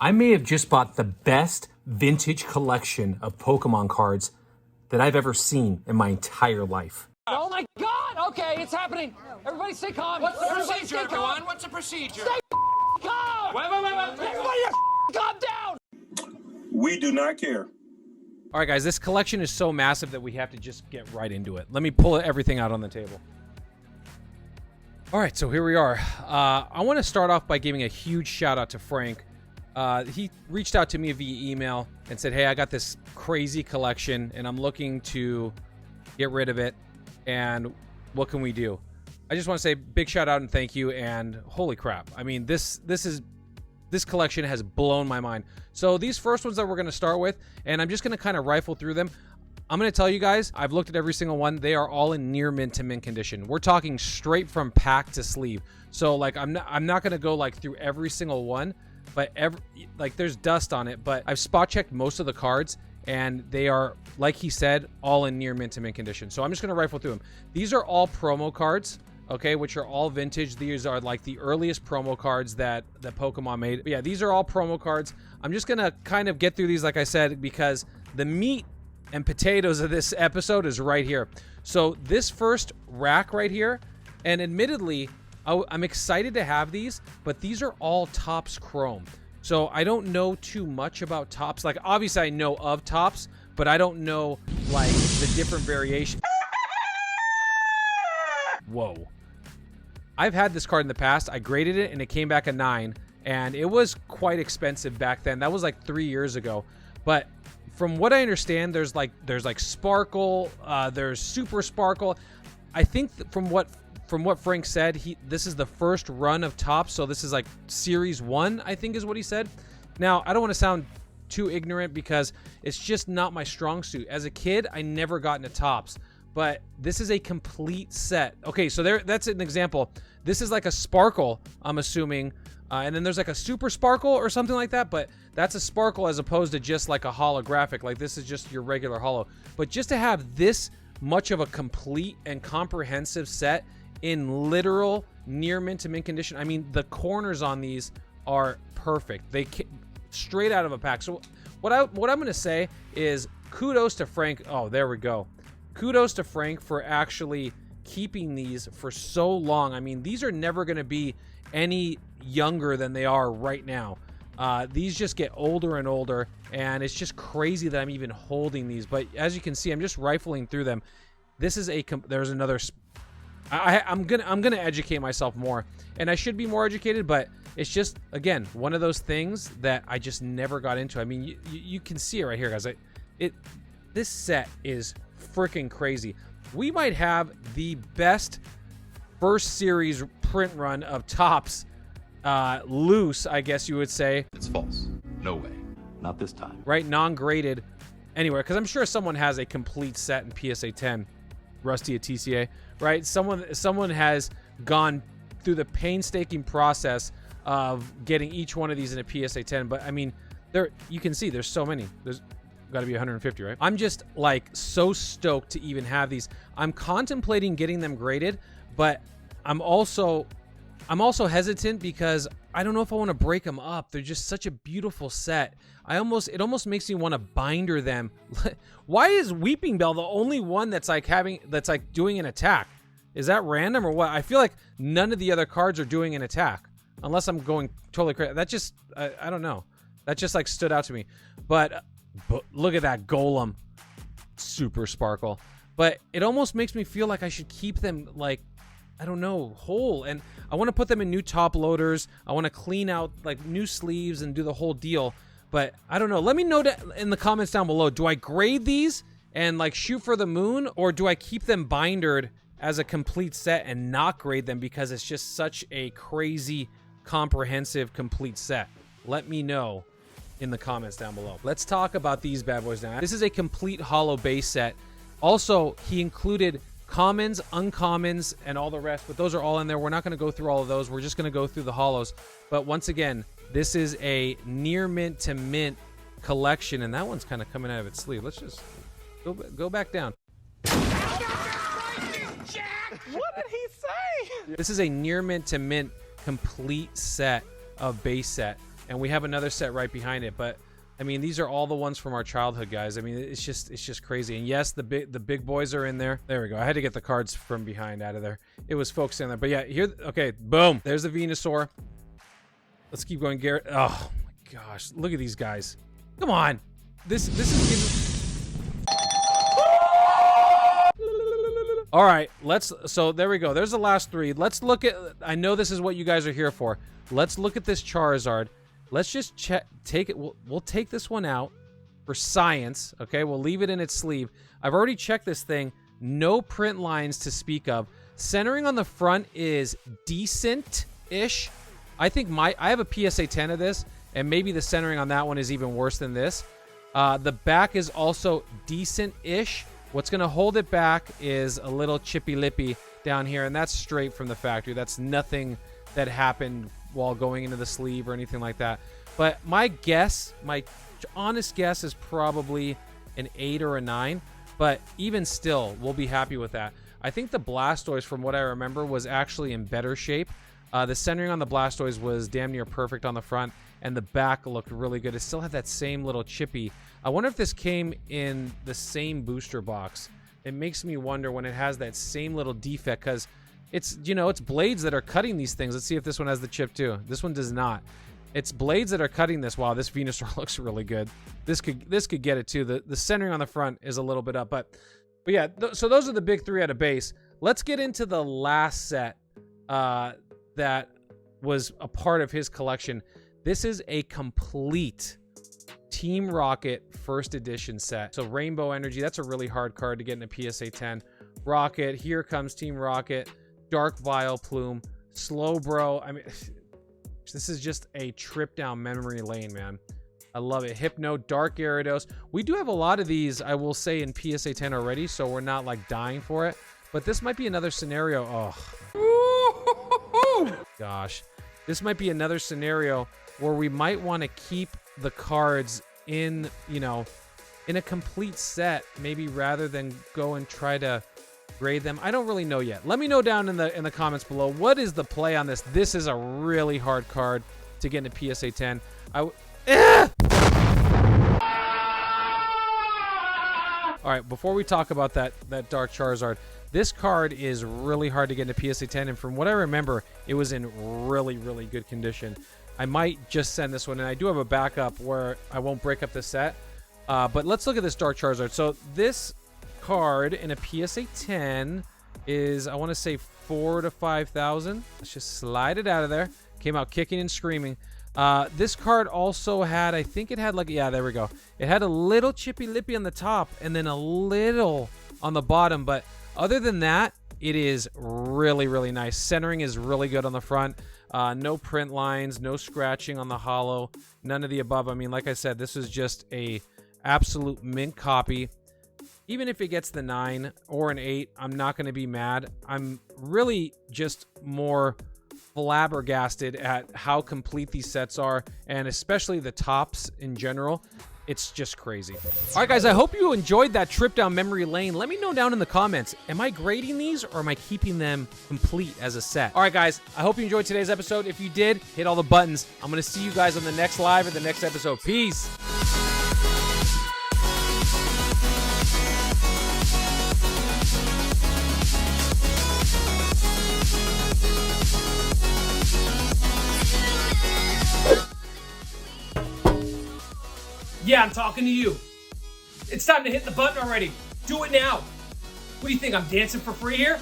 I may have just bought the best vintage collection of Pokemon cards that I've ever seen in my entire life. Oh my God! Okay, it's happening. Everybody stay calm. What's the Everybody procedure, stay calm. everyone? What's the procedure? Stay calm! Wait. Everybody calm down! We do not care. All right, guys, this collection is so massive that we have to just get right into it. Let me pull everything out on the table. All right, so here we are. I want to start off by giving a huge shout out to Frank. He reached out to me via email and said, hey, I got this crazy collection and I'm looking to get rid of it. And what can we do? I just want to say big shout out and thank you. And holy crap. I mean, this collection has blown my mind. So these first ones that we're going to start with, and I'm just going to kind of rifle through them. I'm going to tell you guys, I've looked at every single one. They are all in near mint to mint condition. We're talking straight from pack to sleeve. So like, I'm not going to go like through every single one, but like there's dust on it, but I've spot checked most of the cards and they are, like he said, all in near mint to mint condition. So I'm just going to rifle through them. These are all promo cards, okay, which are all vintage. These are like the earliest promo cards that Pokemon made. But yeah, these are all promo cards. I'm just going to kind of get through these, like I said, because the meat and potatoes of this episode is right here. So this first rack right here, and admittedly, I'm excited to have these, but these are all Topps Chrome. So I don't know too much about Topps. Like, obviously I know of Topps, but I don't know like the different variations. Whoa. I've had this card in the past. I graded it and it came back a 9, and it was quite expensive back then. That was like 3 years ago. But from what I understand, there's like Sparkle, there's Super Sparkle. I think from what Frank said, this is the first run of Topps, so this is like Series 1, I think is what he said. Now, I don't want to sound too ignorant because it's just not my strong suit. As a kid, I never got into Topps, but this is a complete set. Okay, so that's an example. This is like a Sparkle, I'm assuming, and then there's like a Super Sparkle or something like that, but that's a Sparkle as opposed to just like a holographic. Like this is just your regular holo. But just to have this much of a complete and comprehensive set in literal near mint to mint condition, I mean, the corners on these are perfect. They straight out of a pack. So what I'm going to say is kudos to Frank. Oh, there we go. Kudos to Frank for actually keeping these for so long. I mean, these are never going to be any younger than they are right now. These just get older and older, and it's just crazy that I'm even holding these. But as you can see, I'm just rifling through them. This is there's another. I'm gonna educate myself more, and I should be more educated. But it's just, again, one of those things that I just never got into. I mean, you can see it right here, guys. This set is freaking crazy. We might have the best first series print run of Topps loose, I guess you would say. It's false. No way. Not this time. Right? Non-graded anywhere. Because I'm sure someone has a complete set in PSA 10. Rusty at TCA. Right? Someone has gone through the painstaking process of getting each one of these in a PSA 10. But I mean, you can see there's so many. There's got to be 150, right? I'm just like so stoked to even have these. I'm contemplating getting them graded, but I'm also hesitant because I don't know if I want to break them up. They're just such a beautiful set. It almost makes me want to binder them. Why is Weeping Bell the only one that's like doing an attack? Is that random or what? I feel like none of the other cards are doing an attack unless I'm going totally crazy. That just I don't know. That just like stood out to me. But look at that Golem, Super Sparkle. But it almost makes me feel like I should keep them like, I don't know, whole. And I want to put them in new top loaders. I want to clean out like new sleeves and do the whole deal. But I don't know. Let me know in the comments down below. Do I grade these and like shoot for the moon, or do I keep them bindered as a complete set and not grade them because it's just such a crazy, comprehensive, complete set? Let me know in the comments down below. Let's talk about these bad boys now. This is a complete holo base set. Also, he included commons, uncommons, and all the rest, but those are all in there. We're not going to go through all of those. We're just going to go through the holos. But once again, this is a near mint to mint collection, and that one's kind of coming out of its sleeve. Let's just go back down. What did he say? This is a near mint to mint complete set of base set. and we have another set right behind it. But I mean, these are all the ones from our childhood, guys. I mean, it's just crazy. And yes, the big boys are in there. There we go. I had to get the cards from behind out of there. It was focused in there. But yeah, here, okay, boom. There's the Venusaur. Let's keep going, Garrett. Oh my gosh, look at these guys. Come on. This is all right, so there we go. There's the last three. Let's look at, I know this is what you guys are here for. Let's look at this Charizard. Let's just take it. We'll take this one out for science. Okay, we'll leave it in its sleeve. I've already checked this thing. No print lines to speak of. Centering on the front is decent-ish. I think I have a PSA 10 of this, and maybe the centering on that one is even worse than this. The back is also decent-ish. What's going to hold it back is a little chippy-lippy down here, and that's straight from the factory. That's nothing that happened while going into the sleeve or anything like that. But my guess, my honest guess, is probably an 8 or a 9. But even still, we'll be happy with that. I think the Blastoise, from what I remember, was actually in better shape. The centering on the Blastoise was damn near perfect on the front, and the back looked really good. It still had that same little chippy. I wonder if this came in the same booster box. It makes me wonder when it has that same little defect, because it's, you know, it's blades that are cutting these things. Let's see if this one has the chip too. This one does not. It's blades that are cutting this. Wow, this Venusaur looks really good. This could get it too. The centering on the front is a little bit up, but yeah. So those are the big three at a base. Let's get into the last set that was a part of his collection. This is a complete Team Rocket first edition set. So Rainbow Energy, that's a really hard card to get in a PSA 10. Rocket, here comes Team Rocket. Dark Vileplume, Slowbro. I mean, this is just a trip down memory lane, man. I love it. Hypno, Dark Gyarados. We do have a lot of these, I will say, in PSA 10 already, so we're not like dying for it. But this might be another scenario. Oh, gosh. This might be another scenario where we might want to keep the cards in, you know, in a complete set, maybe, rather than go and try to grade them. I don't really know yet. Let me know down in the comments below. What is the play on this? This is a really hard card to get into PSA 10. All right, before we talk about that Dark Charizard, this card is really hard to get into PSA 10, and from what I remember, it was in really, really good condition. I might just send this one, and I do have a backup where I won't break up the set. But let's look at this Dark Charizard. So this card in a PSA 10 is, I want to say, 4,000 to 5,000. Let's just slide it out of there. Came out kicking and screaming. This card also had, I think it had like, yeah, there we go. It had a little chippy lippy on the top and then a little on the bottom. But other than that, it is really, really nice. Centering is really good on the front. No print lines, no scratching on the hollow, none of the above. I mean, like I said, this is just a absolute mint copy. Even if it gets the 9 or an 8, I'm not going to be mad. I'm really just more flabbergasted at how complete these sets are, and especially the tops in general. It's just crazy. All right, guys, I hope you enjoyed that trip down memory lane. Let me know down in the comments, am I grading these or am I keeping them complete as a set? All right, guys, I hope you enjoyed today's episode. If you did, hit all the buttons. I'm going to see you guys on the next live or the next episode. Peace. Yeah, I'm talking to you. It's time to hit the button already. Do it now. What do you think, I'm dancing for free here?